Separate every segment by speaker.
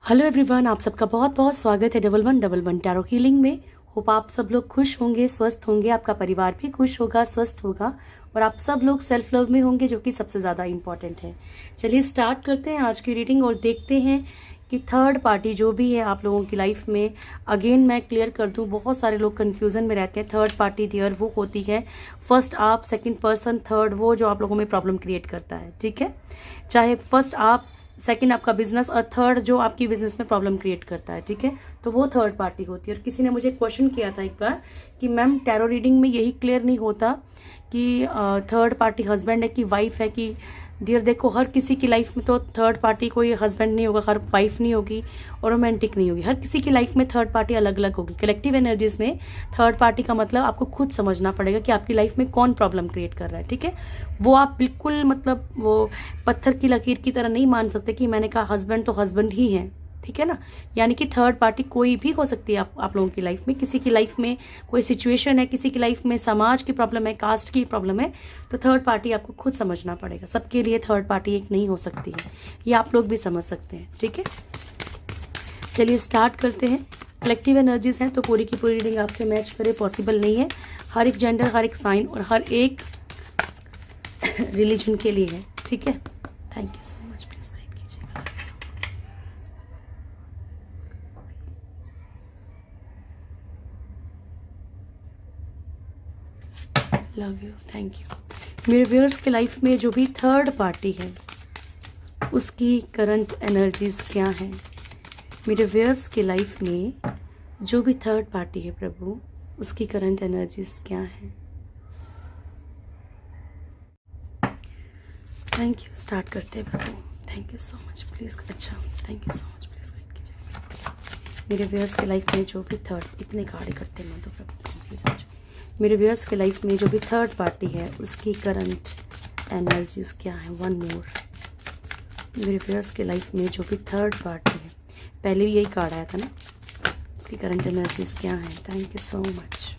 Speaker 1: Hello everyone, आप सबका बहुत बहुत स्वागत है डबल वन टैरो हीलिंग में। होप आप सब लोग खुश होंगे, स्वस्थ होंगे, आपका परिवार भी खुश होगा, स्वस्थ होगा और आप सब लोग सेल्फ लव में होंगे, जो कि सबसे ज़्यादा इम्पोर्टेंट है। चलिए स्टार्ट करते हैं आज की रीडिंग और देखते हैं कि थर्ड पार्टी जो भी है आप लोगों की लाइफ में। अगेन मैं क्लियर कर दूं, बहुत सारे लोग कंफ्यूजन में रहते हैं। थर्ड पार्टी डियर वो होती है फर्स्ट आप, सेकंड पर्सन, थर्ड वो जो आप लोगों में प्रॉब्लम क्रिएट करता है। ठीक है, चाहे फर्स्ट आप, सेकंड आपका बिजनेस और थर्ड जो आपकी बिजनेस में प्रॉब्लम क्रिएट करता है। ठीक है, तो वो थर्ड पार्टी होती है। और किसी ने मुझे क्वेश्चन किया था एक बार कि मैम टैरो रीडिंग में यही क्लियर नहीं होता कि थर्ड पार्टी हस्बैंड है कि वाइफ है। कि डियर देखो, हर किसी की लाइफ में तो थर्ड पार्टी कोई हस्बैंड नहीं होगा, हर वाइफ नहीं होगी और रोमांटिक नहीं होगी। हर किसी की लाइफ में थर्ड पार्टी अलग अलग होगी। कलेक्टिव एनर्जीज में थर्ड पार्टी का मतलब आपको खुद समझना पड़ेगा कि आपकी लाइफ में कौन प्रॉब्लम क्रिएट कर रहा है। ठीक है, वो आप बिल्कुल मतलब वो पत्थर की लकीर की तरह नहीं मान सकते कि मैंने कहा हस्बैंड तो हस्बैंड ही है। ठीक है ना, यानी कि थर्ड पार्टी कोई भी हो सकती है आप लोगों की लाइफ में। किसी की लाइफ में कोई सिचुएशन है, किसी की लाइफ में समाज की प्रॉब्लम है, कास्ट की प्रॉब्लम है, तो थर्ड पार्टी आपको खुद समझना पड़ेगा। सबके लिए थर्ड पार्टी एक नहीं हो सकती है, ये आप लोग भी समझ सकते हैं। ठीक है, चलिए स्टार्ट करते हैं। कलेक्टिव एनर्जीज हैं तो पूरी की पूरी रीडिंग आपसे मैच करे पॉसिबल नहीं है। हर एक जेंडर, हर एक साइन और हर एक रिलीजन के लिए है। ठीक है, thank you so much, please guide कीजिएगा। Love you, thank you. मेरे व्यूअर्स के लाइफ में जो भी थर्ड पार्टी है उसकी करंट एनर्जीज क्या है। मेरे व्यूअर्स के लाइफ में जो भी थर्ड पार्टी है प्रभु, उसकी करंट एनर्जीज क्या है। थैंक यू, स्टार्ट करते हैं प्रभु। Thank you so much, please. अच्छा, thank you so much, please guide कीजिए। मेरे व्यूअर्स के लाइफ में जो भी थर्ड, इतने कार्ड इकट्ठे मत दो प्रभु, प्लीज। मेरे व्यूअर्स के लाइफ में जो भी थर्ड पार्टी है उसकी करंट एनर्जीज क्या है। One more. मेरे व्यूअर्स के लाइफ में जो भी थर्ड पार्टी है, पहले भी यही कार्ड आया था ना, उसकी करंट एनर्जीज क्या है। Thank you so much.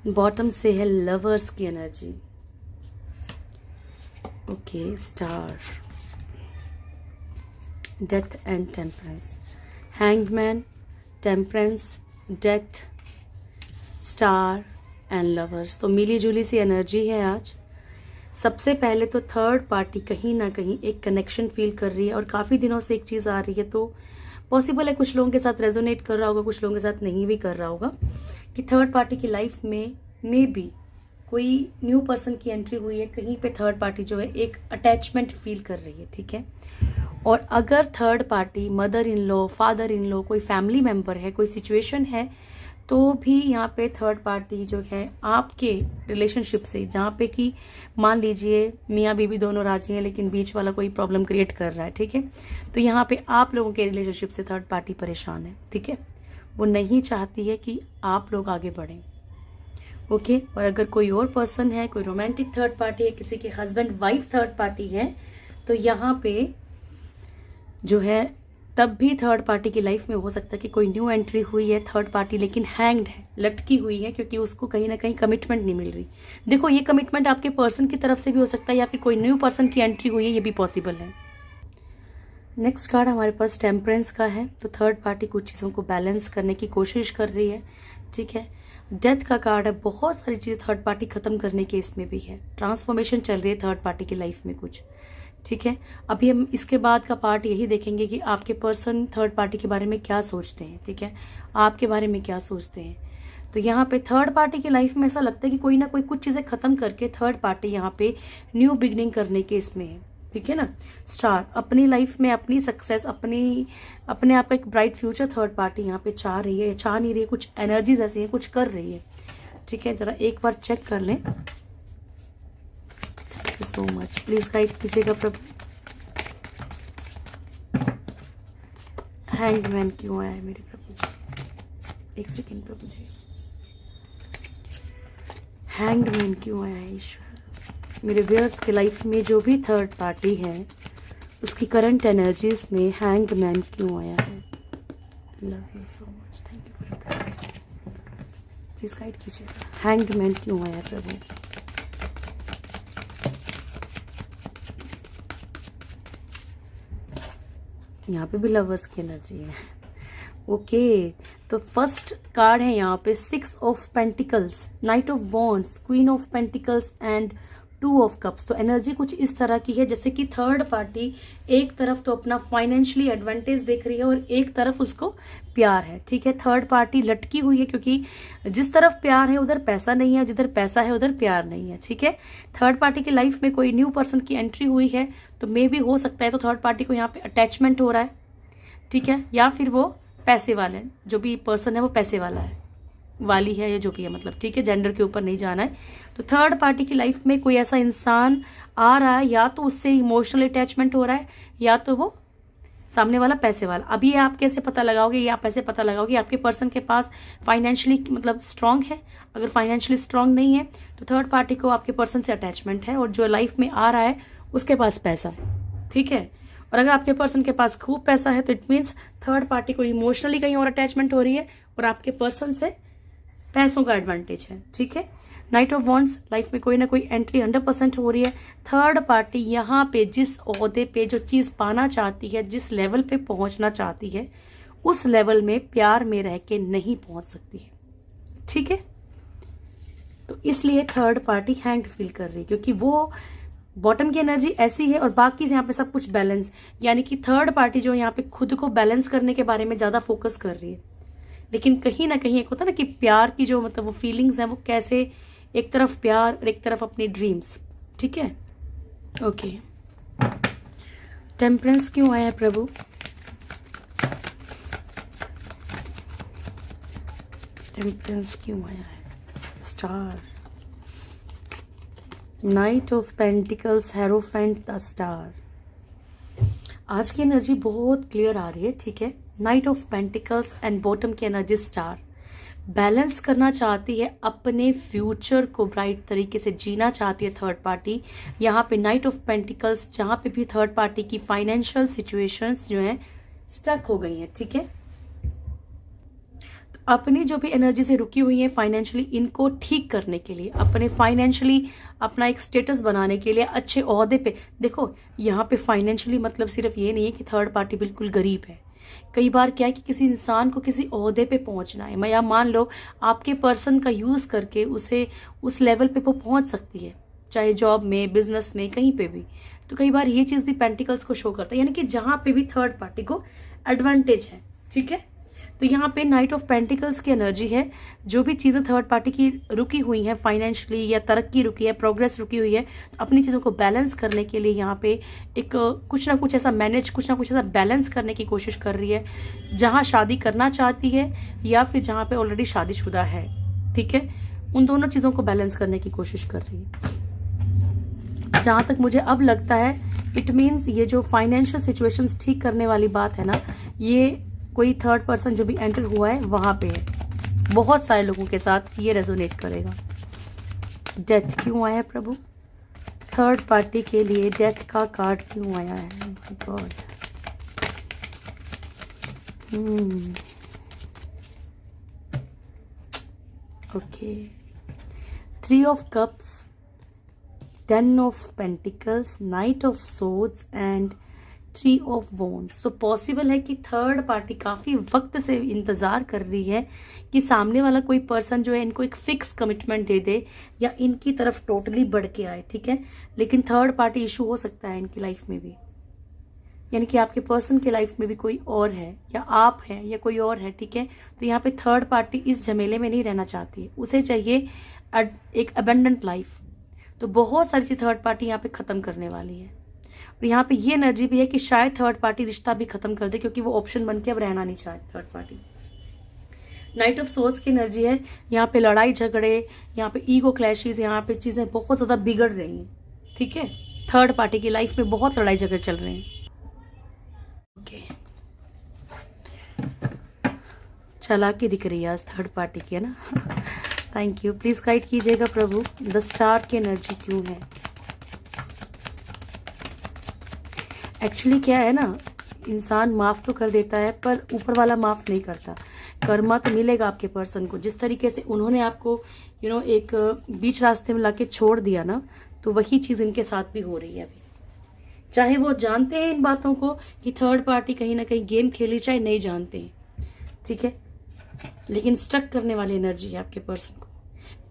Speaker 1: Bottom से है लवर्स की energy. Okay, star, death and temperance, hangman, temperance, death, star and lovers. तो मिली जुली सी एनर्जी है आज। सबसे पहले तो थर्ड पार्टी कहीं ना कहीं एक कनेक्शन फील कर रही है और काफ़ी दिनों से एक चीज़ आ रही है। तो पॉसिबल है कुछ लोगों के साथ रेजोनेट कर रहा होगा, कुछ लोगों के साथ नहीं भी कर रहा होगा, कि थर्ड पार्टी की लाइफ में मे बी कोई न्यू पर्सन की एंट्री हुई है। कहीं पे थर्ड पार्टी जो है एक अटैचमेंट फील कर रही है। ठीक है, और अगर third party mother in law, father in law, कोई फैमिली मेंबर है, कोई सिचुएशन है, तो भी यहाँ पे थर्ड पार्टी जो है आपके रिलेशनशिप से, जहाँ पे कि मान लीजिए मियाँ बीवी दोनों राजी हैं लेकिन बीच वाला कोई प्रॉब्लम क्रिएट कर रहा है। ठीक है, तो यहाँ पे आप लोगों के रिलेशनशिप से थर्ड पार्टी परेशान है। ठीक है, वो नहीं चाहती है कि आप लोग आगे बढ़ें। ओके, और अगर कोई और पर्सन है, कोई रोमांटिक थर्ड पार्टी है, किसी के हस्बैंड वाइफ थर्ड पार्टी है, तो यहाँ पे जो है तब भी थर्ड पार्टी की लाइफ में हो सकता है कि कोई न्यू एंट्री हुई है थर्ड पार्टी, लेकिन हैंग्ड है, लटकी हुई है, क्योंकि उसको कहीं ना कहीं कमिटमेंट नहीं मिल रही। देखो, ये कमिटमेंट आपके पर्सन की तरफ से भी हो सकता है या फिर कोई न्यू पर्सन की एंट्री हुई है, ये भी पॉसिबल है। नेक्स्ट कार्ड हमारे पास टेम्परेंस का है। तो थर्ड पार्टी कुछ चीज़ों को बैलेंस करने की कोशिश कर रही है। ठीक है, डेथ का कार्ड है। बहुत सारी चीज़ें थर्ड पार्टी खत्म करने के इसमें भी है। ट्रांसफॉर्मेशन चल रही है थर्ड पार्टी की लाइफ में कुछ। ठीक है, अभी हम इसके बाद का पार्ट यही देखेंगे कि आपके पर्सन थर्ड पार्टी के बारे में क्या सोचते हैं। ठीक है, आपके बारे में क्या सोचते हैं। तो यहाँ पे थर्ड पार्टी की लाइफ में ऐसा लगता है कि कोई ना कोई कुछ चीज़ें खत्म करके थर्ड पार्टी यहाँ पे न्यू बिगनिंग करने के इसमें है। ठीक है ना, स्टार, अपनी लाइफ में अपनी सक्सेस, अपने आप का एक ब्राइट फ्यूचर थर्ड पार्टी यहाँ पे चाह रही है, चाह नहीं रही है, कुछ एनर्जीज ऐसी है, कुछ कर रही है। ठीक है, जरा एक बार चेक कर लें। सो मच, प्लीज गाइड कीजिएगा प्रभु। हैंगमैन क्यों आया है मेरे प्रभु जी, एक सेकेंड प्रभु जी। हैंगमैन क्यों आया है ईश्वर। मेरे व्यूअर्स के लाइफ में जो भी थर्ड पार्टी है उसकी करंट एनर्जीज में हैंगमैन क्यों आया है। Love you so much, thank you for your presence. Please guide कीजिएगा, हैंगमैन क्यों आया प्रभु। यहाँ पे भी लवर्स की एनर्जी है। ओके, तो फर्स्ट कार्ड है यहाँ पे 6 of pentacles, night of wands, queen of pentacles and 2 of cups. तो एनर्जी कुछ इस तरह की है जैसे कि थर्ड पार्टी एक तरफ तो अपना फाइनेंशियली एडवांटेज देख रही है और एक तरफ उसको प्यार है। ठीक है, थर्ड पार्टी लटकी हुई है क्योंकि जिस तरफ प्यार है उधर पैसा नहीं है, जिधर पैसा है उधर प्यार नहीं है। ठीक है, थर्ड पार्टी की लाइफ में कोई न्यू पर्सन की एंट्री हुई है तो मे भी हो सकता है तो थर्ड पार्टी को यहाँ पे अटैचमेंट हो रहा है। ठीक है, या फिर वो पैसे वाले, जो भी पर्सन है वो पैसे वाला है, वाली है या जो भी है, मतलब ठीक है, जेंडर के ऊपर नहीं जाना है। तो थर्ड पार्टी की लाइफ में कोई ऐसा इंसान आ रहा है, या तो उससे इमोशनल अटैचमेंट हो रहा है या तो वो सामने वाला पैसे वाला। अब ये आप कैसे पता लगाओगे, ये आप ऐसे पता लगाओगे आपके पर्सन के पास फाइनेंशियली मतलब स्ट्रांग है। अगर फाइनेंशियली स्ट्रांग नहीं है तो थर्ड पार्टी को आपके पर्सन से अटैचमेंट है, और जो लाइफ में आ रहा है उसके पास पैसा है। ठीक है, और अगर आपके पर्सन के पास खूब पैसा है तो इट मीन्स थर्ड पार्टी को इमोशनली कहीं और अटैचमेंट हो रही है और आपके पर्सन से पैसों का एडवांटेज है। ठीक है, नाइट ऑफ वॉन्ड्स, लाइफ में कोई ना कोई एंट्री 100% हो रही है। थर्ड पार्टी यहाँ पे जिस ओहदे पे जो चीज पाना चाहती है, जिस लेवल पे पहुंचना चाहती है, उस लेवल में प्यार में रह के नहीं पहुंच सकती है। ठीक है, तो इसलिए थर्ड पार्टी हैंग्ड फील कर रही है क्योंकि वो बॉटम की एनर्जी ऐसी है और बाकी यहाँ पे सब कुछ बैलेंस, यानी कि थर्ड पार्टी जो यहाँ पे खुद को बैलेंस करने के बारे में ज्यादा फोकस कर रही है। लेकिन कहीं ना कहीं एक होता ना कि प्यार की जो मतलब वो फीलिंग्स हैं वो कैसे, एक तरफ प्यार और एक तरफ अपनी ड्रीम्स। ठीक है, ओके, टेम्परेंस क्यों आया है प्रभु? टेम्परेंस क्यों आया है? Star, night of pentacles, hierophant, the star. आज की एनर्जी बहुत क्लियर आ रही है। ठीक है, knight of pentacles and bottom की एनर्जी स्टार बैलेंस करना चाहती है, अपने फ्यूचर को ब्राइट तरीके से जीना चाहती है थर्ड पार्टी। यहाँ पे नाइट ऑफ पेंटिकल्स, जहां पे भी थर्ड पार्टी की फाइनेंशियल सिचुएशंस जो है स्टक हो गई हैं। ठीक है, तो अपनी जो भी एनर्जी से रुकी हुई है फाइनेंशियली, इनको ठीक करने के लिए, अपने फाइनेंशियली अपना एक स्टेटस बनाने के लिए, अच्छे ओहदे पे। देखो यहाँ पे फाइनेंशियली मतलब सिर्फ ये नहीं है कि थर्ड पार्टी बिल्कुल गरीब है। कई बार क्या है कि किसी इंसान को किसी ओहदे पे पहुंचना है, या मान लो आपके पर्सन का यूज करके उसे उस लेवल पे वो पहुंच सकती है, चाहे जॉब में, बिजनेस में, कहीं पे भी। तो कई बार ये चीज भी पेंटिकल्स को शो करता है, यानी कि जहां पे भी थर्ड पार्टी को एडवांटेज है। ठीक है, तो यहाँ पे नाइट ऑफ पेंटिकल्स की एनर्जी है, जो भी चीजें थर्ड पार्टी की रुकी हुई हैं फाइनेंशियली, या तरक्की रुकी है, प्रोग्रेस रुकी हुई है, तो अपनी चीजों को बैलेंस करने के लिए यहाँ पे एक कुछ ना कुछ ऐसा मैनेज, कुछ ना कुछ ऐसा बैलेंस करने की कोशिश कर रही है, जहाँ शादी करना चाहती है या फिर जहाँ पे ऑलरेडी शादीशुदा है। ठीक है, उन दोनों चीजों को बैलेंस करने की कोशिश कर रही है। जहां तक मुझे अब लगता है, इट मीन्स ये जो फाइनेंशियल सिचुएशंस ठीक करने वाली बात है ना, ये कोई थर्ड पर्सन जो भी एंटर हुआ है वहां पे है। बहुत सारे लोगों के साथ ये रेजोनेट करेगा। डेथ क्यों आया है प्रभु? थर्ड पार्टी के लिए डेथ का कार्ड क्यों आया है? God, okay, 3 of cups, 10 of pentacles, night of swords and 3 of wands. तो पॉसिबल है कि थर्ड पार्टी काफी वक्त से इंतजार कर रही है कि सामने वाला कोई पर्सन जो है इनको एक फिक्स कमिटमेंट दे दे या इनकी तरफ टोटली बढ़ के आए। ठीक है, लेकिन थर्ड पार्टी इशू हो सकता है इनकी लाइफ में भी, यानी कि आपके पर्सन की लाइफ में भी कोई और है, या आप हैं या कोई और है। ठीक है, तो यहाँ पे थर्ड पार्टी इस झमेले में नहीं रहना चाहती है, उसे चाहिए एक अबेंडेंट लाइफ। तो बहुत सारी चीज थर्ड पार्टी यहाँ पे खत्म करने वाली है। और यहाँ पे ये एनर्जी भी है कि शायद थर्ड पार्टी रिश्ता भी खत्म कर दे, क्योंकि वो ऑप्शन बन के अब रहना नहीं चाहती third party. Night of swords की एनर्जी है, यहाँ पे लड़ाई झगड़े, यहाँ पे ईगो क्लैशेस, यहाँ पे चीजें बहुत ज्यादा बिगड़ रही हैं। ठीक है, थर्ड पार्टी की लाइफ में बहुत लड़ाई झगड़े चल रहे हैं। ओके, चालाकी दिख रही है आज थर्ड पार्टी की, है ना? थैंक यू, प्लीज गाइड कीजिएगा प्रभु, द स्टार की एनर्जी क्यों है? एक्चुअली क्या है ना, इंसान माफ तो कर देता है पर ऊपर वाला माफ नहीं करता। कर्मा तो मिलेगा आपके पर्सन को, जिस तरीके से उन्होंने आपको एक बीच रास्ते में लाके छोड़ दिया ना, तो वही चीज इनके साथ भी हो रही है अभी। चाहे वो जानते हैं इन बातों को कि थर्ड पार्टी कहीं ना कहीं गेम खेली, चाहे नहीं जानते हैं, ठीक है, लेकिन स्टक करने वाली एनर्जी है आपके पर्सन को।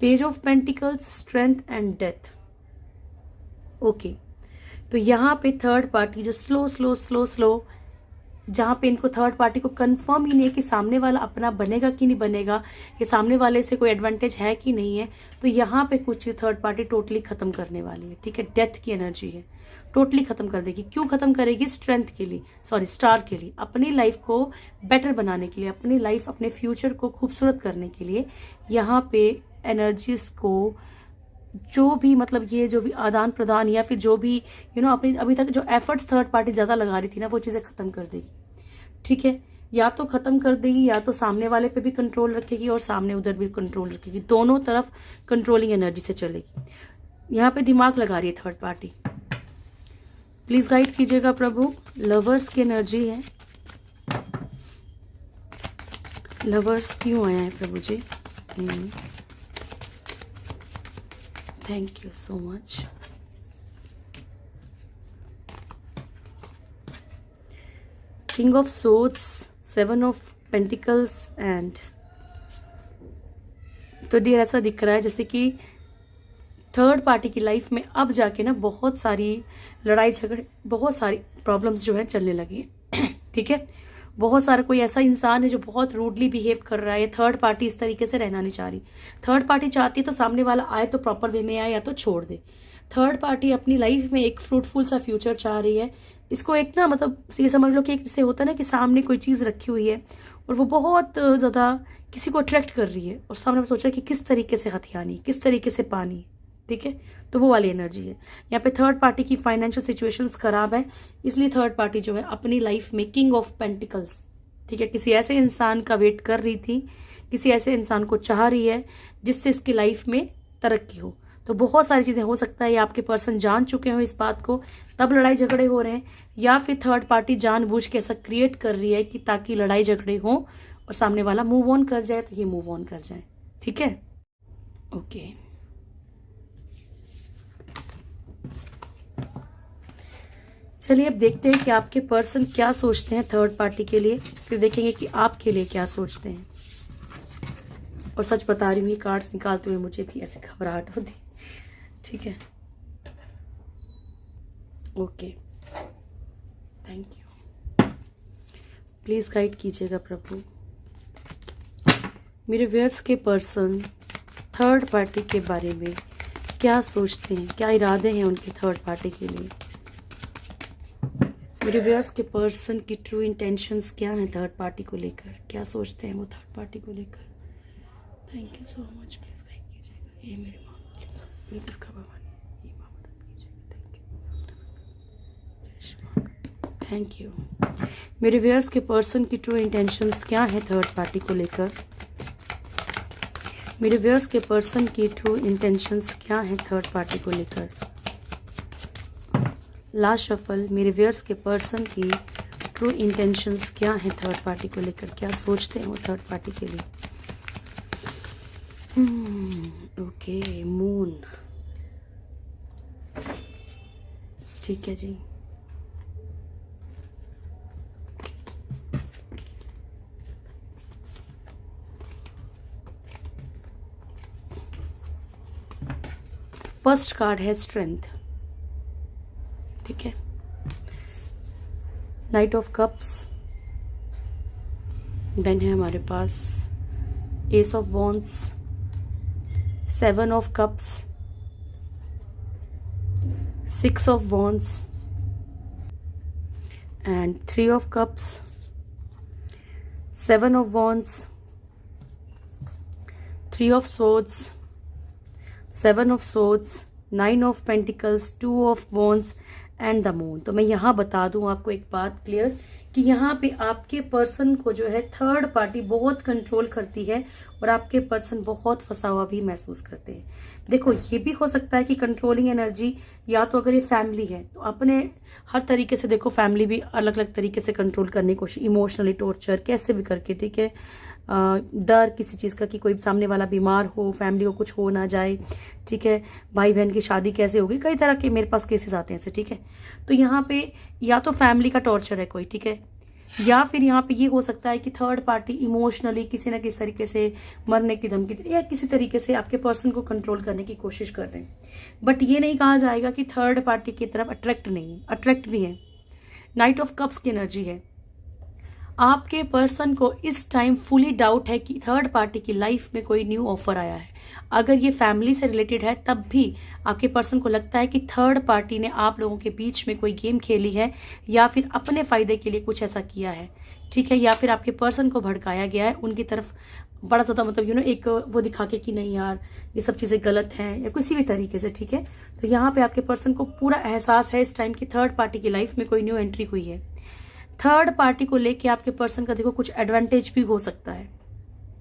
Speaker 1: Page of pentacles, strength and death. Okay, तो यहाँ पे थर्ड पार्टी जो स्लो जहाँ पे इनको थर्ड पार्टी को कंफर्म ही नहीं है कि सामने वाला अपना बनेगा कि नहीं बनेगा, कि सामने वाले से कोई एडवांटेज है कि नहीं है, तो यहाँ पे कुछ थर्ड पार्टी टोटली खत्म करने वाली है, ठीक है। डेथ की एनर्जी है, टोटली खत्म कर देगी। क्यों खत्म करेगी? स्ट्रेंथ के लिए, सॉरी स्टार के लिए, अपनी लाइफ को बेटर बनाने के लिए, अपनी लाइफ, अपने फ्यूचर को खूबसूरत करने के लिए यहाँ पे एनर्जीज को जो भी मतलब ये जो भी आदान प्रदान या फिर जो भी अपनी अभी तक जो एफर्ट्स थर्ड पार्टी ज्यादा लगा रही थी ना, वो चीजें खत्म कर देगी, ठीक है। या तो खत्म कर देगी या तो सामने वाले पे भी कंट्रोल रखेगी और सामने उधर भी कंट्रोल रखेगी, दोनों तरफ कंट्रोलिंग एनर्जी से चलेगी। यहाँ पे दिमाग लगा रही है थर्ड पार्टी। प्लीज गाइड कीजिएगा प्रभु। लवर्स की एनर्जी है, लवर्स क्यों आया है प्रभु जी? Thank you so much. King of swords, seven of pentacles and तो डियर ऐसा दिख रहा है जैसे कि थर्ड पार्टी की लाइफ में अब जाके ना बहुत सारी लड़ाई झगड़े, बहुत सारी प्रॉब्लम्स जो है चलने लगी है, ठीक है। बहुत सारा कोई ऐसा इंसान है जो बहुत रूडली बिहेव कर रहा है। थर्ड पार्टी इस तरीके से रहना नहीं चाह रही। थर्ड पार्टी चाहती है तो सामने वाला आए तो प्रॉपर वे में आए या तो छोड़ दे। थर्ड पार्टी अपनी लाइफ में एक फ्रूटफुल सा फ्यूचर चाह रही है। इसको एक ना मतलब ये समझ लो कि एक जैसे होता है ना कि सामने कोई चीज रखी हुई है और वो बहुत ज्यादा किसी को अट्रैक्ट कर रही है और सामने सोचा कि किस तरीके से हथियानी, किस तरीके से पानी, ठीक है। तो वो वाली एनर्जी है यहाँ पे। थर्ड पार्टी की फाइनेंशियल सिचुएशंस खराब है, इसलिए थर्ड पार्टी जो है अपनी लाइफ में किंग ऑफ पेंटिकल्स, ठीक है, किसी ऐसे इंसान का वेट कर रही थी, किसी ऐसे इंसान को चाह रही है जिससे इसकी लाइफ में तरक्की हो। तो बहुत सारी चीजें हो सकता है, ये आपके पर्सन जान चुके हो इस बात को, तब लड़ाई झगड़े हो रहे हैं, या फिर थर्ड पार्टी जानबूझ के ऐसा क्रिएट कर रही है कि ताकि लड़ाई झगड़े हो और सामने वाला मूव ऑन कर जाए तो ये मूव ऑन कर जाए, ठीक है। ओके, चलिए अब देखते हैं कि आपके पर्सन क्या सोचते हैं थर्ड पार्टी के लिए, फिर देखेंगे कि आपके लिए क्या सोचते हैं। और सच बता रही हूँ, ये कार्ड्स निकालते हुए मुझे भी ऐसे घबराहट होती, ठीक है। Okay, thank you. Please guide कीजिएगा प्रभु। मेरे व्यूअर्स के पर्सन थर्ड पार्टी के बारे में क्या सोचते हैं, क्या इरादे हैं उनके थर्ड पार्टी के लिए। मेरे व्यूअर्स के पर्सन की ट्रू इंटेंशंस क्या हैं थर्ड पार्टी को लेकर, क्या सोचते हैं वो थर्ड पार्टी को लेकर। Thank you so much, please guide कीजिएगा। ये मेरे माँ मेरी दुर्गा भवानी, ये माँ मदद कीजिएगा। Thank you. मेरे व्यूअर्स के पर्सन की ट्रू इंटेंशंस क्या है थर्ड पार्टी को लेकर। मेरे व्यूअर्स के पर्सन की ट्रू इंटेंशंस क्या है थर्ड पार्टी को लेकर। लास्ट शफल, मेरे व्यूअर्स के पर्सन की ट्रू इंटेंशंस क्या है थर्ड पार्टी को लेकर, क्या सोचते हैं वो थर्ड पार्टी के लिए। ओके, मून, ठीक है जी। फर्स्ट कार्ड है स्ट्रेंथ, ठीक है। नाइट ऑफ कप्स, देन है हमारे पास ace of wands, seven of cups, six of wands and three of cups, seven of wands, three of swords, seven of swords, nine of pentacles, two of wands and the moon. तो मैं यहाँ बता दूं आपको एक बात clear कि यहाँ पे आपके पर्सन को जो है थर्ड पार्टी बहुत कंट्रोल करती है और आपके पर्सन बहुत फंसा हुआ भी महसूस करते हैं। देखो, ये भी हो सकता है कि कंट्रोलिंग एनर्जी, या तो अगर ये फैमिली है तो अपने हर तरीके से, देखो फैमिली भी अलग अलग तरीके से कंट्रोल करने की कोशिश, इमोशनली टॉर्चर कैसे भी करके, ठीक है, डर किसी चीज़ का कि कोई सामने वाला बीमार हो, फैमिली को कुछ हो ना जाए, ठीक है, भाई बहन की शादी कैसे होगी, कई तरह के मेरे पास केसेस आते हैं ऐसे, ठीक है। तो यहाँ पे या तो फैमिली का टॉर्चर है कोई, ठीक है, या फिर यहाँ पे ये हो सकता है कि थर्ड पार्टी इमोशनली किसी ना किसी तरीके से मरने की धमकी या किसी तरीके से आपके पर्सन को कंट्रोल करने की कोशिश कर रहे हैं। बट ये नहीं कहा जाएगा कि थर्ड पार्टी की तरफ अट्रैक्ट नहीं है, अट्रैक्ट भी है। नाइट ऑफ कप्स की एनर्जी है। आपके पर्सन को इस टाइम फुली डाउट है कि थर्ड पार्टी की लाइफ में कोई न्यू ऑफर आया है। अगर ये फैमिली से रिलेटेड है तब भी आपके पर्सन को लगता है कि थर्ड पार्टी ने आप लोगों के बीच में कोई गेम खेली है या फिर अपने फायदे के लिए कुछ ऐसा किया है, ठीक है, या फिर आपके पर्सन को भड़काया गया है उनकी तरफ बड़ा ज़्यादा, मतलब एक वो दिखा के कि नहीं यार ये सब चीज़ें गलत हैं या किसी भी तरीके से, ठीक है। तो यहाँ पे आपके पर्सन को पूरा एहसास है इस टाइम की थर्ड पार्टी की लाइफ में कोई न्यू एंट्री हुई है। थर्ड पार्टी को लेके आपके पर्सन का देखो कुछ एडवांटेज भी हो सकता है,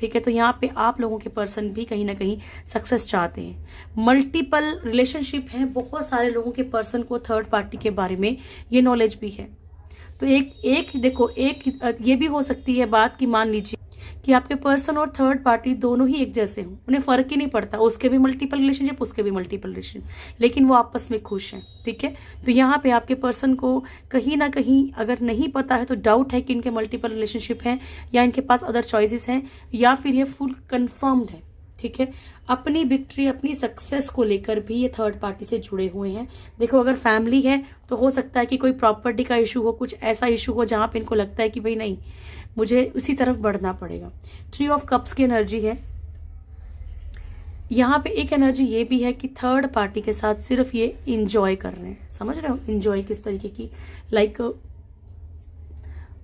Speaker 1: ठीक है। तो यहाँ पे आप लोगों के पर्सन भी कहीं ना कहीं सक्सेस चाहते हैं। मल्टीपल रिलेशनशिप है, बहुत सारे लोगों के पर्सन को थर्ड पार्टी के बारे में ये नॉलेज भी है। तो एक देखो, एक ये भी हो सकती है बात कि मान लीजिए कि आपके पर्सन और थर्ड पार्टी दोनों ही एक जैसे हों, उन्हें फर्क ही नहीं पड़ता, उसके भी मल्टीपल रिलेशनशिप, उसके भी मल्टीपल रिलेशन, लेकिन वो आपस में खुश हैं, ठीक है। तो यहाँ पे आपके पर्सन को कहीं ना कहीं अगर नहीं पता है तो डाउट है कि इनके मल्टीपल रिलेशनशिप हैं या इनके पास अदर चॉइसेस हैं या फिर ये फुल कंफर्म्ड है, ठीक है। अपनी विक्ट्री, अपनी सक्सेस को लेकर भी ये थर्ड पार्टी से जुड़े हुए हैं। देखो अगर फैमिली है तो हो सकता है कि कोई प्रॉपर्टी का इशू हो, कुछ ऐसा इशू हो जहां पे इनको लगता है कि भाई नहीं मुझे उसी तरफ बढ़ना पड़ेगा। ट्री ऑफ कप्स की एनर्जी है। यहाँ पे एक एनर्जी ये भी है कि थर्ड पार्टी के साथ सिर्फ ये इंजॉय कर रहे हैं, समझ रहे हो, इंजॉय किस तरीके की, लाइक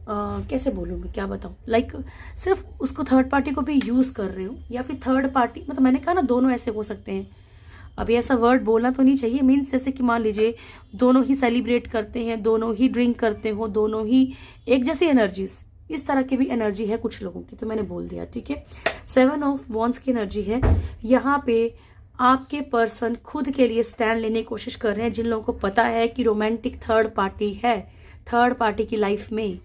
Speaker 1: कैसे बोलूँ मैं, क्या बताऊँ, लाइक सिर्फ उसको थर्ड पार्टी को भी यूज कर रहे हो या फिर थर्ड पार्टी, मतलब मैंने कहा ना दोनों ऐसे हो सकते हैं। अभी ऐसा वर्ड बोलना तो नहीं चाहिए, मीन्स जैसे कि मान लीजिए दोनों ही सेलिब्रेट करते हैं, दोनों ही ड्रिंक करते हो, दोनों ही एक जैसी एनर्जीज, इस तरह की भी एनर्जी है कुछ लोगों की, तो मैंने बोल दिया, ठीक है। 7 ऑफ वॉन्ड्स की एनर्जी है। यहाँ पे आपके पर्सन खुद के लिए स्टैंड लेने की कोशिश कर रहे हैं। जिन लोगों को पता है कि रोमांटिक थर्ड पार्टी है थर्ड पार्टी की लाइफ में,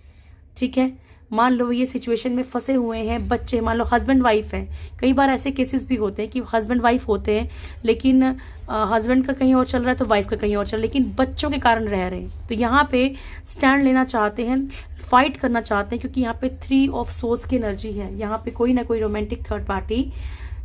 Speaker 1: ठीक है, मान लो ये सिचुएशन में फंसे हुए हैं, बच्चे, मान लो हस्बैंड वाइफ है, कई बार ऐसे केसेस भी होते हैं कि हस्बैंड वाइफ होते हैं लेकिन हस्बैंड का कहीं और चल रहा है तो वाइफ का कहीं और चल रहा है, लेकिन बच्चों के कारण रह रहे हैं। तो यहाँ पे स्टैंड लेना चाहते हैं, फाइट करना चाहते हैं, क्योंकि यहाँ पे 3 ऑफ सोर्स की एनर्जी है। यहाँ पे कोई ना कोई रोमांटिक थर्ड पार्टी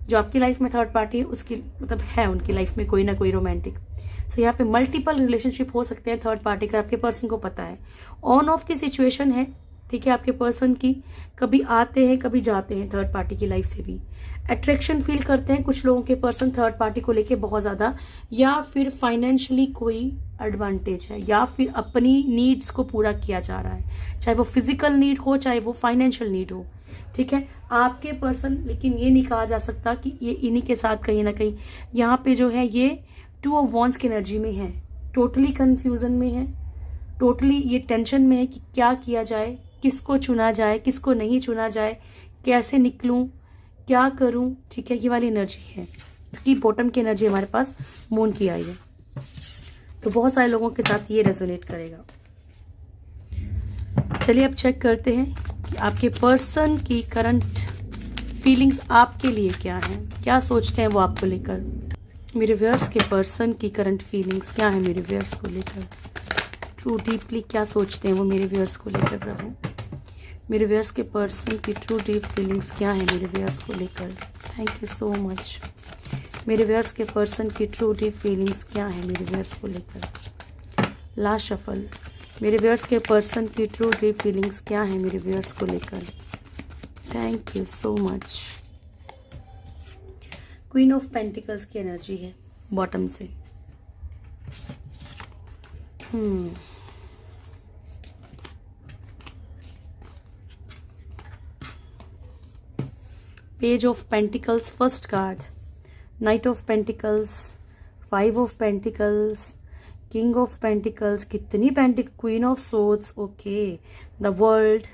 Speaker 1: जो आपकी लाइफ में थर्ड पार्टी है उसकी मतलब है उनकी लाइफ में कोई ना कोई रोमांटिक। सो यहाँ पे मल्टीपल रिलेशनशिप हो सकते हैं थर्ड पार्टी का, आपके पर्सन को पता है। ऑन ऑफ की सिचुएशन है, ठीक है, आपके पर्सन की कभी आते हैं कभी जाते हैं थर्ड पार्टी की लाइफ से भी। अट्रैक्शन फील करते हैं कुछ लोगों के पर्सन थर्ड पार्टी को लेके बहुत ज्यादा, या फिर फाइनेंशियली कोई एडवांटेज है, या फिर अपनी नीड्स को पूरा किया जा रहा है, चाहे वो फिजिकल नीड हो चाहे वो फाइनेंशियल नीड हो, ठीक है, आपके पर्सन। लेकिन ये नहीं कहा जा सकता कि ये इन्हीं के साथ कहीं ना कहीं यहाँ पे जो है ये 2 ऑफ वॉन्ड्स की एनर्जी में है, टोटली कंफ्यूजन में है, टोटली ये टेंशन में है कि क्या किया जाए, किसको चुना जाए, किसको नहीं चुना जाए, कैसे निकलूं, क्या करूं, ठीक है, ये वाली एनर्जी है। क्योंकि बॉटम की एनर्जी हमारे पास मून की आई है, तो बहुत सारे लोगों के साथ ये रेजोनेट करेगा। चलिए अब चेक करते हैं कि आपके पर्सन की करंट फीलिंग्स आपके लिए क्या है, क्या सोचते हैं वो आपको लेकर। मेरे व्यूअर्स के पर्सन की करंट फीलिंग्स क्या है मेरे व्यूअर्स को लेकर, ट्रू डीपली क्या सोचते हैं वो मेरे व्यूअर्स को लेकर। प्रभु, मेरे व्यूअर्स के पर्सन की ट्रू डीप फीलिंग्स क्या है मेरे व्यूअर्स को लेकर। Thank you so much. मेरे व्यूअर्स के पर्सन की ट्रू डीप फीलिंग्स क्या है मेरे व्यूअर्स को लेकर। लास्ट शफल, मेरे व्यूअर्स के पर्सन की ट्रू डीप फीलिंग्स क्या है मेरे व्यूअर्स को लेकर। Thank you so much. Queen of pentacles की एनर्जी है बॉटम से। Page of pentacles first card, knight of pentacles, 5 of pentacles, king of pentacles, कितनी pentacle, queen of swords, okay, the world.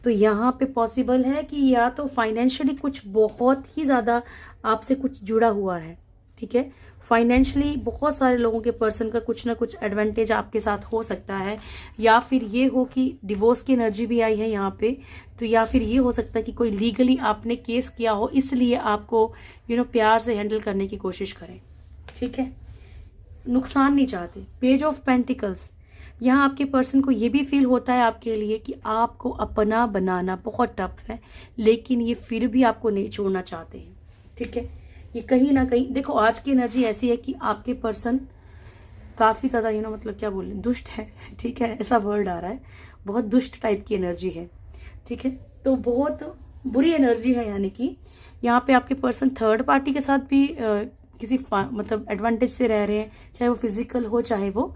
Speaker 1: तो यहाँ पे पॉसिबल है कि या तो फाइनेंशियली कुछ बहुत ही ज्यादा आपसे कुछ जुड़ा हुआ है, ठीक है, फाइनेंशियली बहुत सारे लोगों के पर्सन का कुछ ना कुछ एडवांटेज आपके साथ हो सकता है, या फिर ये हो कि डिवोर्स की एनर्जी भी आई है यहाँ पे, तो या फिर ये हो सकता है कि कोई लीगली आपने केस किया हो, इसलिए आपको प्यार से हैंडल करने की कोशिश करें, ठीक है, नुकसान नहीं चाहते। पेज ऑफ पेंटिकल्स, यहाँ आपके पर्सन को ये भी फील होता है आपके लिए कि आपको अपना बनाना बहुत टफ है, लेकिन ये फिर भी आपको नहीं छोड़ना चाहते हैं, ठीक है। ये कहीं ना कहीं देखो, आज की एनर्जी ऐसी है कि आपके पर्सन काफी ज्यादा मतलब क्या बोले, दुष्ट है, ठीक है, ऐसा वर्ड आ रहा है, बहुत दुष्ट टाइप की एनर्जी है, ठीक है। तो बहुत बुरी एनर्जी है, यानी कि यहाँ पे आपके पर्सन थर्ड पार्टी के साथ भी किसी मतलब एडवांटेज से रह रहे हैं, चाहे वो फिजिकल हो चाहे वो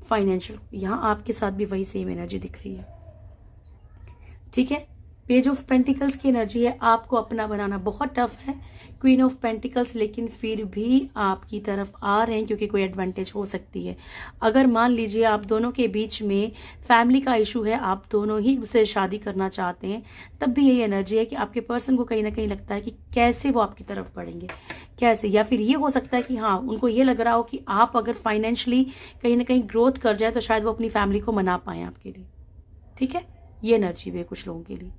Speaker 1: फाइनेंशियल। यहाँ आपके साथ भी वही सेम एनर्जी दिख रही है, ठीक है। पेज ऑफ पेंटिकल्स की एनर्जी है, आपको अपना बनाना बहुत टफ है। क्वीन ऑफ पेंटिकल्स, लेकिन फिर भी आपकी तरफ आ रहे हैं क्योंकि कोई एडवांटेज हो सकती है। अगर मान लीजिए आप दोनों के बीच में फैमिली का इशू है, आप दोनों ही दूसरे शादी करना चाहते हैं, तब भी यही एनर्जी है कि आपके पर्सन को कहीं ना कहीं लगता है कि कैसे वो आपकी तरफ बढ़ेंगे, कैसे। या फिर ये हो सकता है कि हाँ, उनको ये लग रहा हो कि आप अगर फाइनेंशियली कहीं ना कहीं ग्रोथ कर जाए तो शायद वो अपनी फैमिली को मना पाए आपके लिए, ठीक है। ये एनर्जी भी है कुछ लोगों के लिए।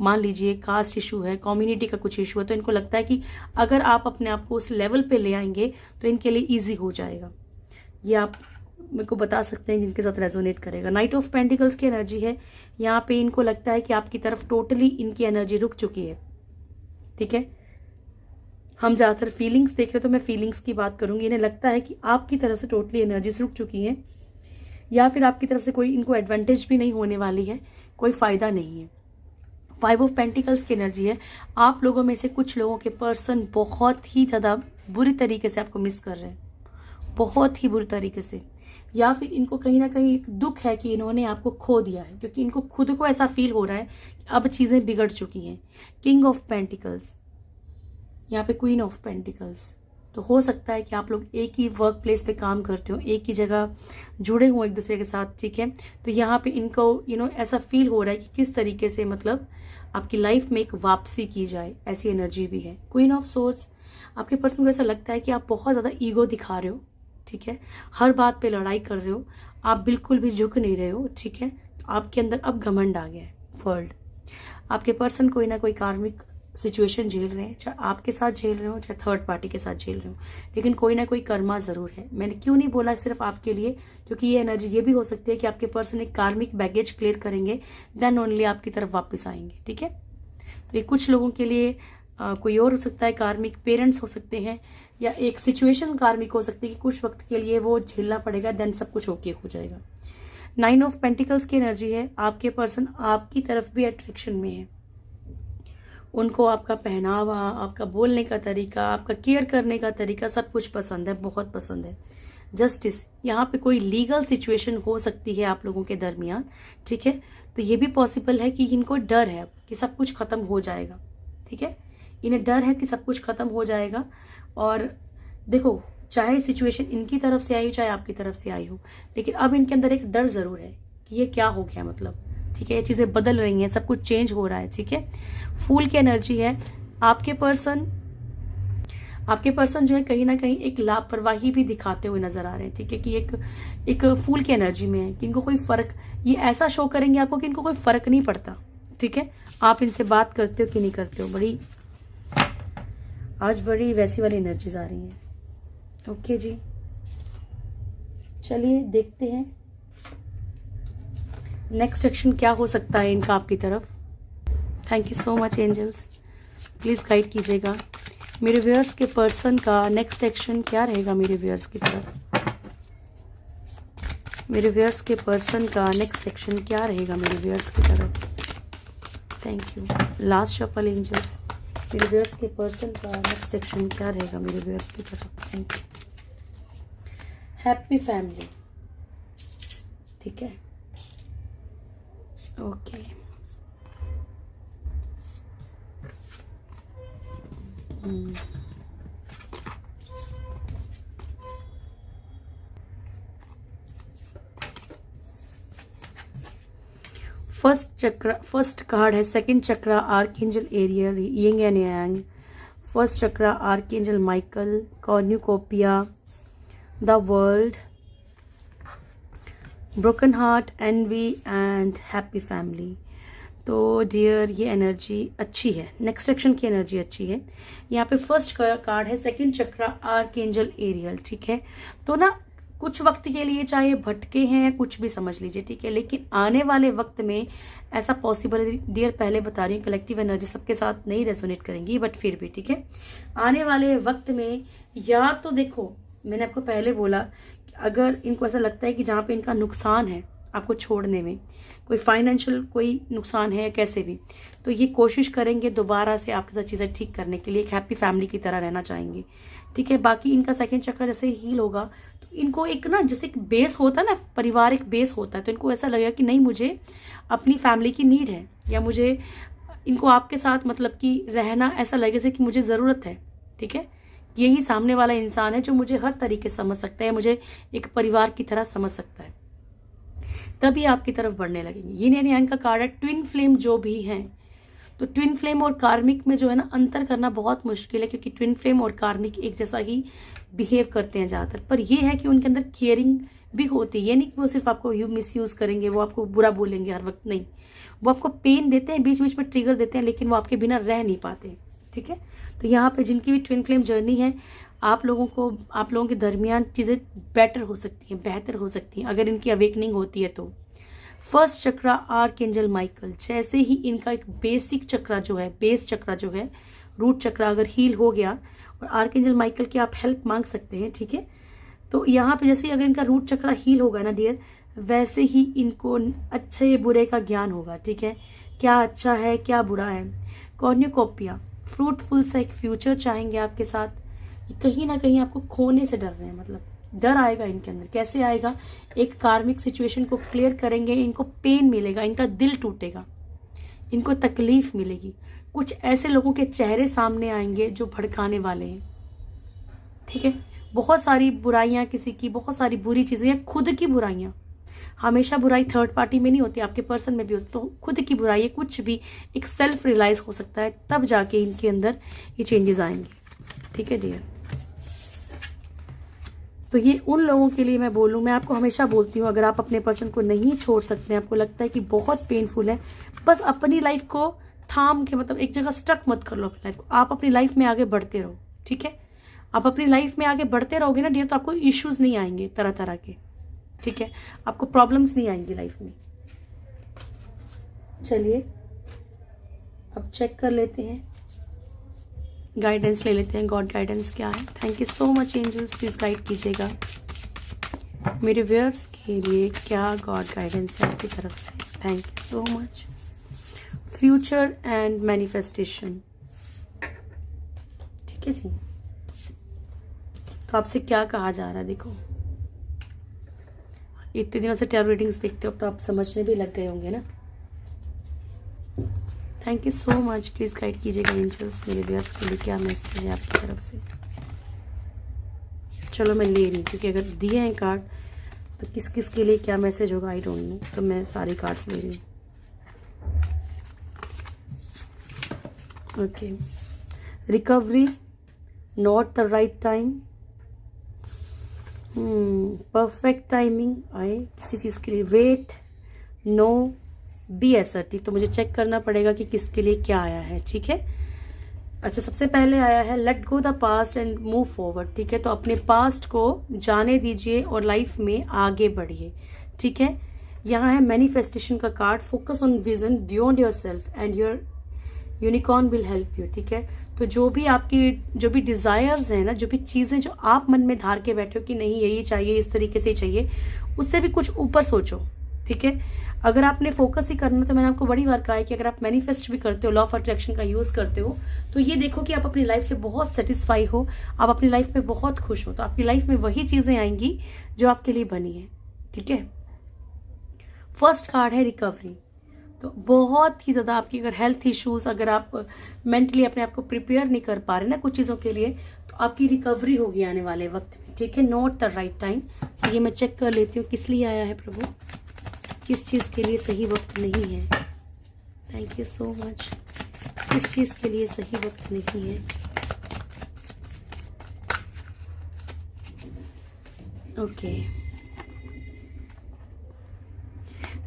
Speaker 1: मान लीजिए कास्ट इशू है, कम्युनिटी का कुछ इशू है, तो इनको लगता है कि अगर आप अपने आप को उस लेवल पे ले आएंगे तो इनके लिए इजी हो जाएगा। ये आप मेरे को बता सकते हैं जिनके साथ रेजोनेट करेगा। नाइट ऑफ पेंटिकल्स की एनर्जी है, यहाँ पे इनको लगता है कि आपकी तरफ टोटली इनकी एनर्जी रुक चुकी है, ठीक है। हम ज्यादातर फीलिंग्स देख रहे, तो मैं फीलिंग्स की बात करूंगी। इन्हें लगता है कि आपकी तरफ से टोटली एनर्जी रुक चुकी है, या फिर आपकी तरफ से कोई इनको एडवांटेज भी नहीं होने वाली है, कोई फायदा नहीं है। 5 ऑफ पेंटिकल्स की एनर्जी है, आप लोगों में से कुछ लोगों के पर्सन बहुत ही ज्यादा बुरी तरीके से आपको मिस कर रहे हैं, बहुत ही बुरी तरीके से, या फिर इनको कहीं ना कहीं एक दुख है कि इन्होंने आपको खो दिया है, क्योंकि इनको खुद को ऐसा फील हो रहा है कि अब चीजें बिगड़ चुकी हैं। किंग ऑफ पेंटिकल्स, यहाँ पे क्वीन ऑफ पेंटिकल्स, तो हो सकता है कि आप लोग एक ही वर्क प्लेस पे काम करते हो, एक ही जगह जुड़े हो एक दूसरे के साथ, ठीक है। तो यहाँ पे इनको ऐसा फील हो रहा है कि किस तरीके से मतलब आपकी लाइफ में एक वापसी की जाए, ऐसी एनर्जी भी है। क्वीन ऑफ सोर्ड्स, आपके पर्सन को ऐसा लगता है कि आप बहुत ज्यादा ईगो दिखा रहे हो, ठीक है, हर बात पे लड़ाई कर रहे हो, आप बिल्कुल भी झुक नहीं रहे हो, ठीक है। तो आपके अंदर अब घमंड आ गया है। वर्ल्ड, आपके पर्सन कोई ना कोई कार्मिक सिचुएशन झेल रहे हैं, चाहे आपके साथ झेल रहे हो चाहे थर्ड पार्टी के साथ झेल रहे हो, लेकिन कोई ना कोई कर्मा जरूर है। मैंने क्यों नहीं बोला सिर्फ आपके लिए, क्योंकि ये एनर्जी ये भी हो सकती है कि आपके पर्सन एक कार्मिक बैगेज क्लियर करेंगे, देन ओनली आपकी तरफ वापस आएंगे, ठीक है। तो ये कुछ लोगों के लिए कोई और हो सकता है, कार्मिक पेरेंट्स हो सकते हैं, या एक सिचुएशन कार्मिक हो सकती है कि कुछ वक्त के लिए वो झेलना पड़ेगा, देन सब कुछ ओके हो जाएगा। 9 ऑफ पेंटिकल्स की एनर्जी है, आपके पर्सन आपकी तरफ भी अट्रैक्शन में है, उनको आपका पहनावा, आपका बोलने का तरीका, आपका केयर करने का तरीका सब कुछ पसंद है, बहुत पसंद है। जस्टिस, यहाँ पे कोई लीगल सिचुएशन हो सकती है आप लोगों के दरमियान, ठीक है। तो ये भी पॉसिबल है कि इनको डर है कि सब कुछ खत्म हो जाएगा, ठीक है, इन्हें डर है कि सब कुछ खत्म हो जाएगा। और देखो, चाहे सिचुएशन इनकी तरफ से आई हो चाहे आपकी तरफ से आई हो, लेकिन अब इनके अंदर एक डर जरूर है कि ये क्या हो गया, मतलब, ठीक है, ये चीजें बदल रही हैं, सब कुछ चेंज हो रहा है, ठीक है। फूल की एनर्जी है, आपके पर्सन जो है कहीं ना कहीं एक लापरवाही भी दिखाते हुए नजर आ रहे हैं, ठीक है, कि एक फूल की एनर्जी में है कि इनको कोई फर्क, ये ऐसा शो करेंगे आपको कि इनको कोई फर्क नहीं पड़ता, ठीक है। आप इनसे बात करते हो कि नहीं करते हो, आज बड़ी वैसी वाली एनर्जीज आ रही हैं। ओके जी, चलिए देखते हैं नेक्स्ट एक्शन क्या हो सकता है इनका आपकी तरफ। Thank you so much angels, please guide कीजिएगा मेरे व्यूअर्स के पर्सन का नेक्स्ट एक्शन क्या रहेगा मेरे व्यूअर्स की तरफ। मेरे व्यूअर्स के पर्सन का नेक्स्ट एक्शन क्या रहेगा मेरे व्यूअर्स की तरफ। Thank you. Last shuffle angels, मेरे व्यूअर्स के पर्सन का नेक्स्ट एक्शन क्या रहेगा मेरे व्यूअर्स की तरफ। Thank you. हैप्पी फैमिली, ठीक है, ओके। फर्स्ट कार्ड है second chakra archangel Ariel yin and yang. First chakra archangel Michael cornucopia the world, broken heart, envy and happy family. तो डियर ये एनर्जी अच्छी है, नेक्स्ट सेक्शन की एनर्जी अच्छी है। यहाँ पे फर्स्ट कार्ड है सेकंड चक्रा, आर्कएंजल एरियल, ठीक है। तो ना कुछ वक्त के लिए चाहे भटके हैं कुछ भी समझ लीजिए, ठीक है, लेकिन आने वाले वक्त में ऐसा पॉसिबल है डियर, पहले बता रही हूँ कलेक्टिव एनर्जी सबके साथ नहीं रेजोनेट करेंगी, बट फिर भी ठीक है। आने वाले वक्त में या तो देखो, मैंने आपको पहले बोला कि अगर इनको ऐसा लगता है कि जहाँ पे इनका नुकसान है आपको छोड़ने में, कोई फाइनेंशियल कोई नुकसान है कैसे भी, तो ये कोशिश करेंगे दोबारा से आपके साथ चीजें ठीक करने के लिए, एक हैप्पी फैमिली की तरह रहना चाहेंगे, ठीक है। बाकी इनका सेकंड चक्र जैसे हील होगा तो इनको एक ना जैसे एक बेस होता है ना, परिवार एक बेस होता है, तो इनको ऐसा लगेगा कि नहीं मुझे अपनी फैमिली की नीड है, या मुझे इनको आपके साथ मतलब कि रहना ऐसा लगे जैसे कि मुझे जरूरत है, ठीक है। यही सामने वाला इंसान है जो मुझे हर तरीके से समझ सकता है, मुझे एक परिवार की तरह समझ सकता है, तभी आपकी तरफ बढ़ने लगेंगे। ये यानी यांग का कार्ड है ट्विन फ्लेम जो भी हैं, तो ट्विन फ्लेम और कार्मिक में जो है ना अंतर करना बहुत मुश्किल है, क्योंकि ट्विन फ्लेम और कार्मिक एक जैसा ही बिहेव करते हैं ज्यादातर, पर ये है कि उनके अंदर केयरिंग भी होती है। ये नहीं कि वो सिर्फ आपको मिस यूज करेंगे, वो आपको बुरा बोलेंगे हर वक्त, नहीं, वो आपको पेन देते हैं, बीच बीच में ट्रिगर देते हैं, लेकिन वो आपके बिना रह नहीं पाते, ठीक है। तो यहाँ पे जिनकी भी ट्विन फ्लेम जर्नी है, आप लोगों के दरमियान चीजें बेटर हो सकती हैं, बेहतर हो सकती हैं अगर इनकी अवेकनिंग होती है तो। फर्स्ट चक्रा आर्कएंजल माइकल, जैसे ही इनका एक बेसिक चक्रा जो है, बेस चक्रा जो है, रूट चक्रा अगर हील हो गया, और आर्कएंजल माइकल की आप हेल्प मांग सकते हैं, ठीक है। तो यहाँ पे जैसे ही अगर इनका रूट चक्रा हील होगा ना डियर, वैसे ही इनको अच्छे बुरे का ज्ञान होगा, ठीक है, क्या अच्छा है क्या बुरा है। कॉर्न्यूकोपिया, फ्रूटफुल सा एक फ्यूचर चाहेंगे आपके साथ, कहीं ना कहीं आपको खोने से डर रहे हैं, मतलब डर आएगा इनके अंदर, कैसे आएगा, एक कार्मिक सिचुएशन को क्लियर करेंगे, इनको पेन मिलेगा, इनका दिल टूटेगा, इनको तकलीफ मिलेगी, कुछ ऐसे लोगों के चेहरे सामने आएंगे जो भड़काने वाले हैं, ठीक है। बहुत सारी बुराइयां किसी की, बहुत सारी बुरी चीजें, या खुद की बुराइयां, हमेशा बुराई थर्ड पार्टी में नहीं होती, आपके पर्सन में भी होती, तो खुद की बुराई है, कुछ भी एक सेल्फ रियलाइज हो सकता है, तब जाके इनके अंदर ये चेंजेस आएंगे, ठीक है डियर। तो ये उन लोगों के लिए मैं बोलूँ, मैं आपको हमेशा बोलती हूँ, अगर आप अपने पर्सन को नहीं छोड़ सकते, आपको लगता है कि बहुत पेनफुल है, बस अपनी लाइफ को थाम के, मतलब एक जगह स्टक मत कर लो अपनी लाइफ को, आप अपनी लाइफ में आगे बढ़ते रहो, ठीक है। आप अपनी लाइफ में आगे बढ़ते रहोगे ना डियर, तो आपको इश्यूज नहीं आएंगे तरह तरह के, ठीक है, आपको प्रॉब्लम्स नहीं आएंगी लाइफ में। चलिए अब चेक कर लेते हैं, गाइडेंस ले लेते हैं, गॉड गाइडेंस क्या है। Thank you so much angels, please guide कीजिएगा मेरे व्यूअर्स के लिए, क्या गॉड गाइडेंस है आपकी तरफ से। Thank you so much. Future and manifestation, ठीक है जी। तो आपसे क्या कहा जा रहा है, देखो इतने दिनों से टैरो रीडिंग्स देखते हो तो आप समझने भी लग गए होंगे ना। Thank you so much, please guide कीजिएगा एंजल्स मेरे व्यूअर्स के लिए, क्या मैसेज है आपकी तरफ से। चलो मैं ले रही हूँ, क्योंकि अगर दिए हैं कार्ड तो किस किस के लिए क्या मैसेज होगा आई डोंट नो, तो मैं सारे कार्ड्स ले रही हूँ। Okay, recovery, not the right time, perfect timing आए किसी चीज के लिए, वेट, नो, बी असर्टिव। तो मुझे चेक करना पड़ेगा कि किसके लिए क्या आया है, ठीक है। अच्छा, सबसे पहले आया है let go the past and move forward, ठीक है। तो अपने पास्ट को जाने दीजिए और लाइफ में आगे बढ़िए, ठीक है। यहाँ है मैनिफेस्टेशन का card, focus on vision beyond your self and your unicorn will help you, ठीक है। तो जो भी डिजायर्स हैं ना, जो भी चीजें जो आप मन में धार के बैठे हो कि नहीं यही चाहिए, इस तरीके से चाहिए, उससे भी कुछ ऊपर सोचो, ठीक है। अगर आपने फोकस ही करना, तो मैंने आपको बड़ी बार कहा है कि अगर आप मैनिफेस्ट भी करते हो, लॉ ऑफ अट्रैक्शन का यूज करते हो, तो ये देखो कि आप अपनी लाइफ से बहुत सेटिस्फाई हो, आप अपनी लाइफ में बहुत खुश हो, तो आपकी लाइफ में वही चीजें आएंगी जो आपके लिए बनी है, ठीक है। फर्स्ट कार्ड है रिकवरी, तो बहुत ही ज्यादा आपकी अगर हेल्थ इश्यूज, अगर आप मेंटली अपने आप को प्रिपेयर नहीं कर पा रहे ना कुछ चीजों के लिए, तो आपकी रिकवरी होगी आने वाले वक्त में, ठीक है। नॉट द राइट टाइम, तो ये मैं चेक कर लेती हूँ किस लिए आया है प्रभु, किस चीज के लिए सही वक्त नहीं है। थैंक यू सो मच, किस चीज के लिए सही वक्त नहीं है। ओके,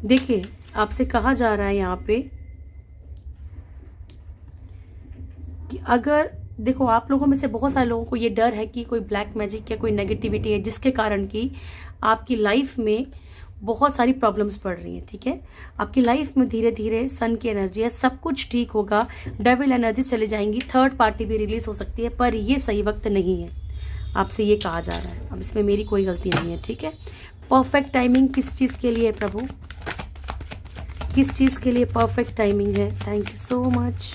Speaker 1: देखिए आपसे कहा जा रहा है यहाँ पे कि अगर देखो आप लोगों में से बहुत सारे लोगों को ये डर है कि कोई ब्लैक मैजिक या कोई नेगेटिविटी है जिसके कारण कि आपकी लाइफ में बहुत सारी प्रॉब्लम्स पड़ रही हैं। ठीक है, आपकी लाइफ में धीरे धीरे सन की एनर्जी है, सब कुछ ठीक होगा, डेविल एनर्जी चली जाएंगी, थर्ड पार्टी भी रिलीज हो सकती है, पर ये सही वक्त नहीं है, आपसे ये कहा जा रहा है। अब इसमें मेरी कोई गलती नहीं है। ठीक है, परफेक्ट टाइमिंग किस चीज के लिए है प्रभु, किस चीज के लिए परफेक्ट टाइमिंग है? Thank you so much.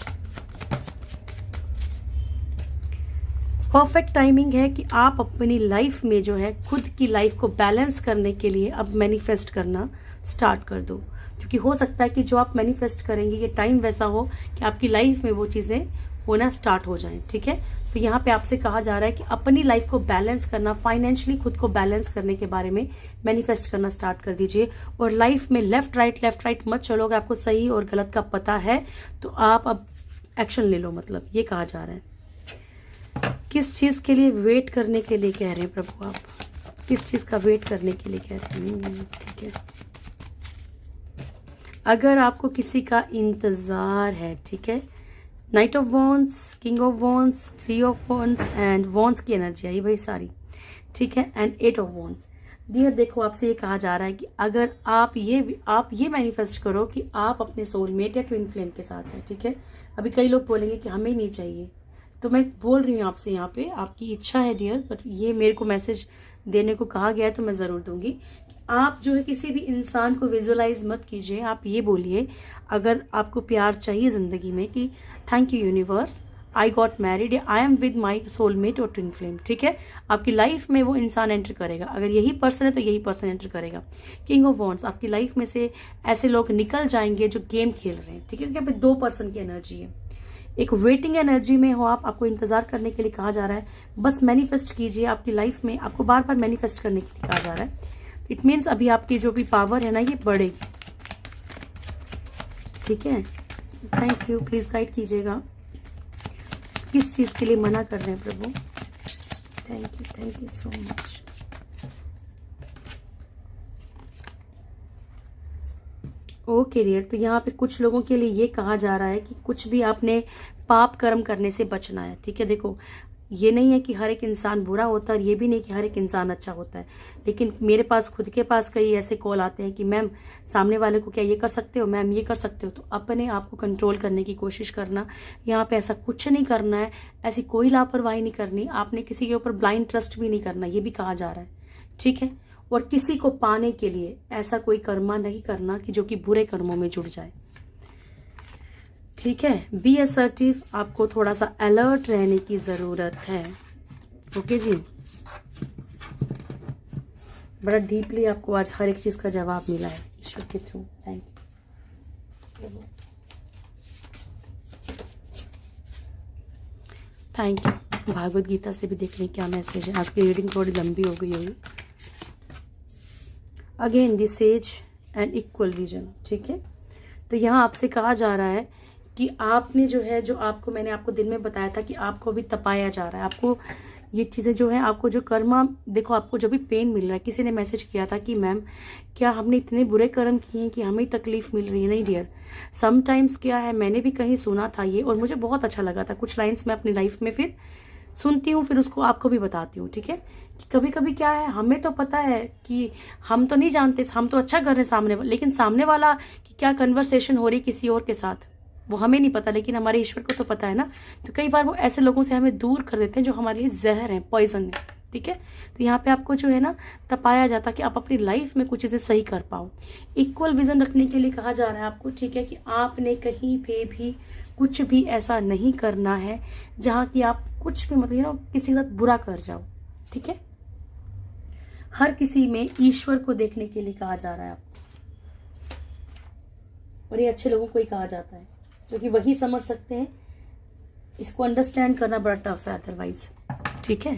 Speaker 1: Perfect timing है कि आप अपनी लाइफ में जो है खुद की लाइफ को बैलेंस करने के लिए अब मैनिफेस्ट करना स्टार्ट कर दो, क्योंकि हो सकता है कि जो आप मैनिफेस्ट करेंगे ये टाइम वैसा हो कि आपकी लाइफ में वो चीजें होना स्टार्ट हो जाएं। ठीक है, तो यहाँ पे आपसे कहा जा रहा है कि अपनी लाइफ को बैलेंस करना, फाइनेंशियली खुद को बैलेंस करने के बारे में मैनिफेस्ट करना स्टार्ट कर दीजिए। और लाइफ में लेफ्ट राइट मत चलो। अगर आपको सही और गलत का पता है तो आप अब एक्शन ले लो, मतलब ये कहा जा रहा है। किस चीज के लिए वेट करने के लिए कह रहे हैं प्रभु आप, किस चीज का वेट करने के लिए कह रहे हैं? ठीक है, अगर आपको किसी का इंतजार है, ठीक है, knight of wands, king of wands, three of wands and wands की एनर्जी आई भाई सारी। ठीक है, and eight of wands. Dear देखो आपसे ये कहा जा रहा है कि अगर आप ये मैनिफेस्ट करो कि आप अपने सोलमेट या ट्विन फ्लेम के साथ है। ठीक है, अभी कई लोग बोलेंगे कि हमें नहीं चाहिए, तो मैं बोल रही हूँ आपसे यहाँ पे, आपकी इच्छा है डियर, बट ये मेरे को मैसेज देने को कहा गया है तो मैं जरूर दूंगी कि आप जो है किसी भी इंसान को विजुअलाइज मत कीजिए। आप ये बोलिए अगर आपको प्यार चाहिए जिंदगी में कि thank you universe, I got married, या I am with my soulmate और ट्विन फ्लेम। ठीक है, आपकी लाइफ में वो इंसान एंटर करेगा। अगर यही पर्सन है तो यही पर्सन एंटर करेगा। किंग ऑफ वॉन्ड्स, आपकी लाइफ में से ऐसे लोग निकल जाएंगे जो गेम खेल रहे हैं। ठीक है, क्योंकि यहाँ पे दो पर्सन की एनर्जी है, एक वेटिंग एनर्जी में हो आप, आपको इंतजार करने के लिए कहा जा रहा है। बस मैनिफेस्ट कीजिए, आपकी लाइफ में आपको बार बार मैनिफेस्ट करने के लिए कहा जा रहा है। इट मीन्स अभी आपकी जो भी पावर है ना ये बढ़ेगी। ठीक है, थैंक यू, प्लीज गाइड कीजिएगा किस चीज के लिए मना कर रहे हैं प्रभु। Thank you so much. Okay dear, तो यहाँ पे कुछ लोगों के लिए ये कहा जा रहा है कि कुछ भी आपने पाप कर्म करने से बचना है। ठीक है, देखो ये नहीं है कि हर एक इंसान बुरा होता है और ये भी नहीं कि हर एक इंसान अच्छा होता है, लेकिन मेरे पास खुद के पास कई ऐसे कॉल आते हैं कि मैम सामने वाले को क्या ये कर सकते हो, मैम ये कर सकते हो। तो अपने आप को कंट्रोल करने की कोशिश करना, यहाँ पे ऐसा कुछ नहीं करना है, ऐसी कोई लापरवाही नहीं करनी, आपने किसी के ऊपर ब्लाइंड ट्रस्ट भी नहीं करना, ये भी कहा जा रहा है। ठीक है, और किसी को पाने के लिए ऐसा कोई कर्मा नहीं करना कि जो कि बुरे कर्मों में जुड़ जाए। ठीक है, बी असर्टिव, आपको थोड़ा सा अलर्ट रहने की जरूरत है। ओके जी, बड़ा डीपली आपको आज हर एक चीज का जवाब मिला है ईश्वर के through. Thank you, thank you. Bhagavad Gita से भी देख लें क्या मैसेज है। आज की रीडिंग थोड़ी लंबी हो गई होगी। Again this says and equal vision. ठीक है, तो यहाँ आपसे कहा जा रहा है कि आपने जो है, जो आपको मैंने आपको दिन में बताया था कि आपको अभी तपाया जा रहा है, आपको ये चीज़ें जो है, आपको जो कर्मा, देखो आपको जो भी पेन मिल रहा है, किसी ने मैसेज किया था कि मैम क्या हमने इतने बुरे कर्म किए हैं कि हमें तकलीफ मिल रही है। नहीं डियर, समटाइम्स क्या है, मैंने भी कहीं सुना था ये और मुझे बहुत अच्छा लगा था। कुछ लाइन्स मैं अपनी लाइफ में फिर सुनती हूँ, फिर उसको आपको भी बताती हूँ। ठीक है, कि कभी कभी क्या है, हमें तो पता है कि हम तो नहीं जानते, हम तो अच्छा कर रहे हैं सामने वाला, लेकिन सामने वाला की क्या कन्वर्सेशन हो रही किसी और के साथ वो हमें नहीं पता, लेकिन हमारे ईश्वर को तो पता है ना। तो कई बार वो ऐसे लोगों से हमें दूर कर देते हैं जो हमारे लिए जहर है, पॉइजन है। ठीक है, तो यहाँ पे आपको जो है ना तपाया जाता कि आप अपनी लाइफ में कुछ चीजें सही कर पाओ। इक्वल विजन रखने के लिए कहा जा रहा है आपको। ठीक है, कि आपने कहीं पे भी कुछ भी ऐसा नहीं करना है जहाँ की आप कुछ भी मतलब किसी के साथ बुरा कर जाओ। ठीक है, हर किसी में ईश्वर को देखने के लिए कहा जा रहा है आपको, और ये अच्छे लोगों को ही कहा जाता है क्योंकि वही समझ सकते हैं। इसको अंडरस्टैंड करना बड़ा टफ है अदरवाइज। ठीक है,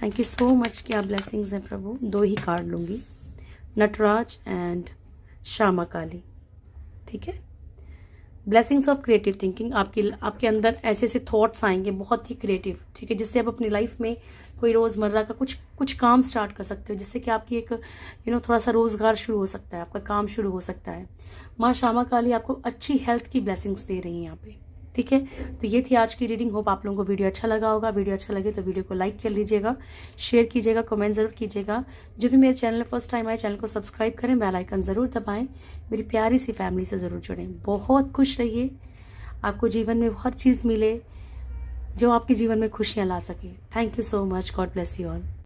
Speaker 1: थैंक यू सो मच। क्या ब्लेसिंग्स हैं प्रभु। 2 ही कार्ड लूंगी, नटराज एंड श्यामा काली। ठीक है, ब्लेसिंग्स ऑफ क्रिएटिव थिंकिंग। आपके अंदर ऐसे ऐसे थॉट्स आएंगे बहुत ही क्रिएटिव। ठीक है, जिससे आप अपनी लाइफ में कोई रोज़मर्रा का कुछ काम स्टार्ट कर सकते हो, जिससे कि आपकी एक थोड़ा सा रोज़गार शुरू हो सकता है, आपका काम शुरू हो सकता है। माँ श्यामा काली आपको अच्छी हेल्थ की ब्लेसिंग्स दे रही हैं यहाँ पे। ठीक है, तो ये थी आज की रीडिंग। होप आप लोगों को वीडियो अच्छा लगा होगा। वीडियो अच्छा लगे तो वीडियो को लाइक कर लीजिएगा, शेयर कीजिएगा, कमेंट जरूर कीजिएगा। जो भी मेरे चैनल फर्स्ट टाइम आए, चैनल को सब्सक्राइब करें, बेल आइकन जरूर दबाएं, मेरी प्यारी सी फैमिली से जरूर जुड़ें। बहुत खुश रहिए, आपको जीवन में हर चीज़ मिले जो आपके जीवन में खुशियाँ ला सके। Thank you so much. God bless you all.